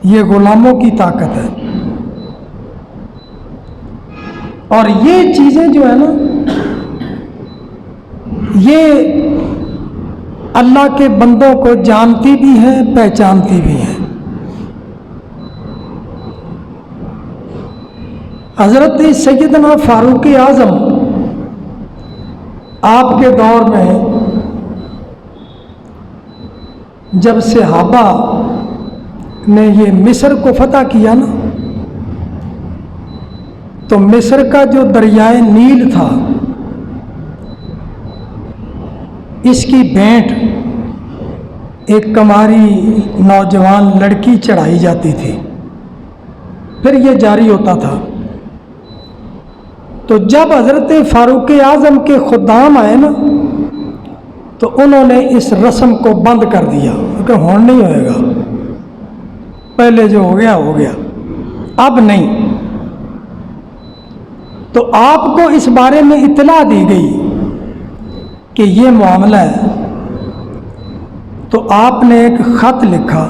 یہ غلاموں کی طاقت ہے. اور یہ چیزیں جو ہے نا، یہ اللہ کے بندوں کو جانتی بھی ہیں، پہچانتی بھی ہیں. حضرت سیدنا فاروق اعظم آپ کے دور میں جب صحابہ نے یہ مصر کو فتح کیا نا، تو مصر کا جو دریائے نیل تھا، اس کی بھینٹ ایک کماری نوجوان لڑکی چڑھائی جاتی تھی، پھر یہ جاری ہوتا تھا. تو جب حضرت فاروق اعظم کے خدام آئے نا، تو انہوں نے اس رسم کو بند کر دیا کہ ہون نہیں ہوئے گا، پہلے جو ہو گیا ہو گیا، اب نہیں. تو آپ کو اس بارے میں اطلاع دی گئی کہ یہ معاملہ ہے. تو آپ نے ایک خط لکھا،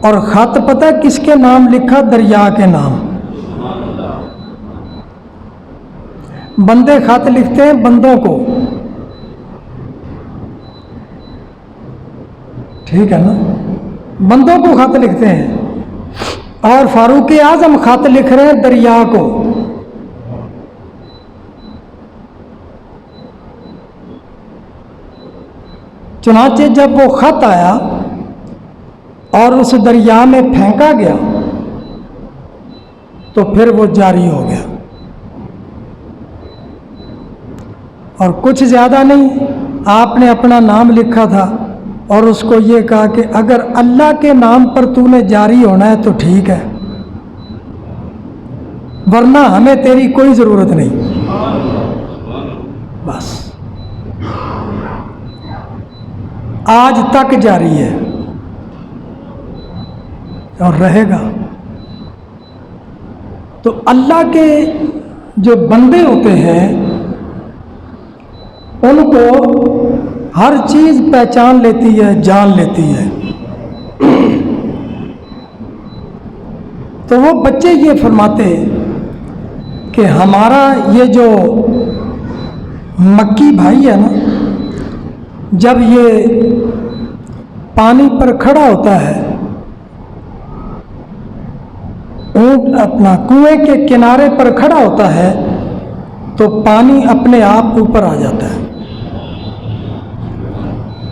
اور خط پتہ کس کے نام لکھا؟ دریا کے نام. بندے خط لکھتے ہیں بندوں کو، ٹھیک ہے نا، بندوں کو خط لکھتے ہیں، اور فاروق اعظم خط لکھ رہے ہیں دریا کو. چنانچہ جب وہ خط آیا اور اس دریا میں پھینکا گیا تو پھر وہ جاری ہو گیا. اور کچھ زیادہ نہیں، آپ نے اپنا نام لکھا تھا اور اس کو یہ کہا کہ اگر اللہ کے نام پر تو نے جاری ہونا ہے تو ٹھیک ہے، ورنہ ہمیں تیری کوئی ضرورت نہیں. بس آج تک جاری ہے اور رہے گا. تو اللہ کے جو بندے ہوتے ہیں ان کو ہر چیز پہچان لیتی ہے، جان لیتی ہے. تو وہ بچے یہ فرماتے کہ ہمارا یہ جو مکی بھائی ہے نا، جب یہ پانی پر کھڑا ہوتا ہے، اونٹ اپنا کنویں کے کنارے پر کھڑا ہوتا ہے، تو پانی اپنے آپ اوپر آ جاتا ہے.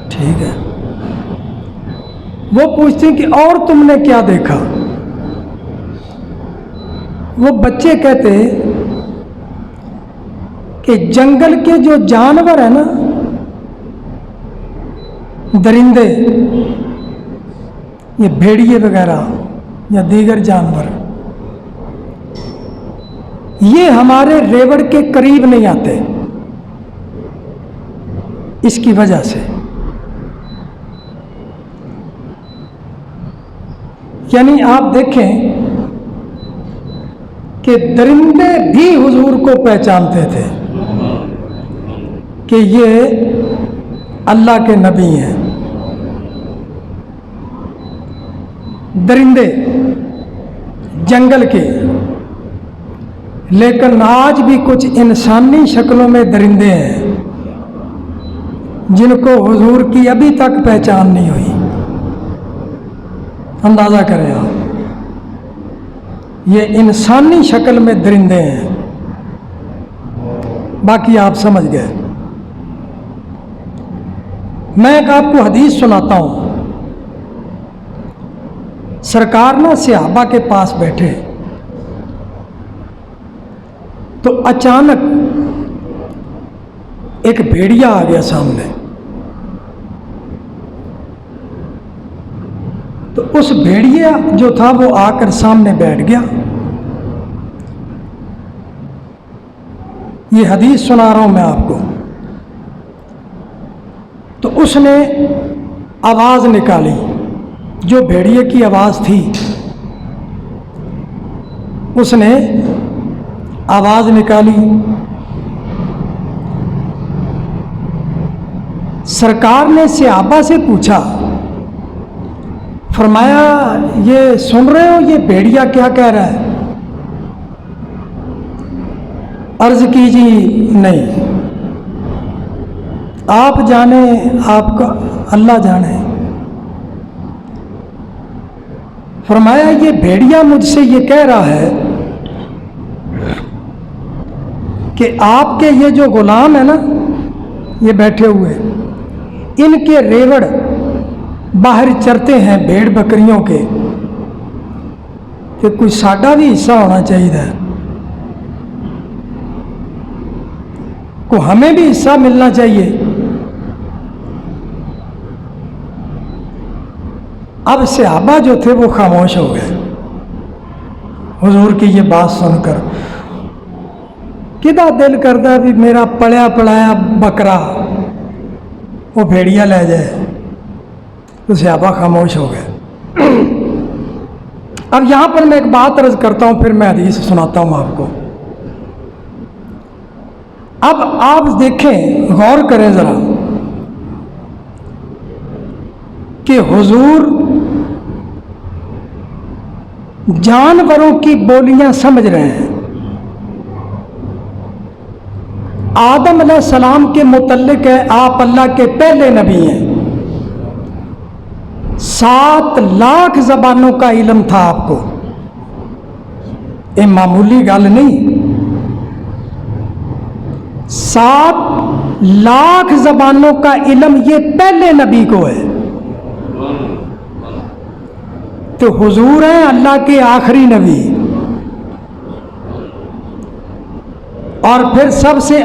ٹھیک ہے. وہ پوچھتے ہیں کہ اور تم نے کیا دیکھا؟ وہ بچے کہتے کہ جنگل کے جو جانور ہیں نا، درندے، یہ بھیڑیے وغیرہ یا دیگر جانور، یہ ہمارے ریوڑ کے قریب نہیں آتے اس کی وجہ سے. یعنی آپ دیکھیں کہ درندے بھی حضور کو پہچانتے تھے کہ یہ اللہ کے نبی ہیں. درندے جنگل کے، لیکن آج بھی کچھ انسانی شکلوں میں درندے ہیں جن کو حضور کی ابھی تک پہچان نہیں ہوئی. اندازہ کریں آپ، یہ انسانی شکل میں درندے ہیں. باقی آپ سمجھ گئے. میں ایک آپ کو حدیث سناتا ہوں. سرکار نا صحابہ کے پاس بیٹھے تو اچانک ایک بھیڑیا آ گیا سامنے. تو اس بھیڑیا جو تھا وہ آ کر سامنے بیٹھ گیا. یہ حدیث سنا رہا ہوں میں آپ کو. تو اس نے آواز نکالی، جو بھیڑیے کی آواز تھی، اس نے آواز نکالی. سرکار نے صحابہ سے پوچھا فرمایا یہ سن رہے ہو یہ بھیڑیا کیا کہہ رہا ہے؟ عرض کی جی نہیں، آپ جانیں، آپ کا اللہ جانے۔ فرمایا یہ بھیڑیا مجھ سے یہ کہہ رہا ہے کہ آپ کے یہ جو غلام ہیں نا، یہ بیٹھے ہوئے، ان کے ریوڑ باہر چرتے ہیں بھیڑ بکریوں کے، کہ کوئی ساڈا بھی حصہ ہونا چاہیے، کو ہمیں بھی حصہ ملنا چاہیے۔ اب صحابہ جو تھے وہ خاموش ہو گئے حضور کی یہ بات سن کر۔ کدا دل کرتا بھی میرا پڑیا پڑایا بکرا وہ بھیڑیا لے جائے، تو صحابہ خاموش ہو گئے۔ اب یہاں پر میں ایک بات عرض کرتا ہوں، پھر میں حدیث سناتا ہوں آپ کو۔ اب آپ دیکھیں، غور کریں ذرا کہ حضور جانوروں کی بولیاں سمجھ رہے ہیں۔ آدم علیہ السلام کے متعلق ہے آپ اللہ کے پہلے نبی ہیں، 7 لاکھ زبانوں کا علم تھا آپ کو، یہ معمولی گل نہیں، 7 لاکھ زبانوں کا علم یہ پہلے نبی کو ہے، تو حضور ہیں اللہ کے آخری نبی، اور پھر سب سے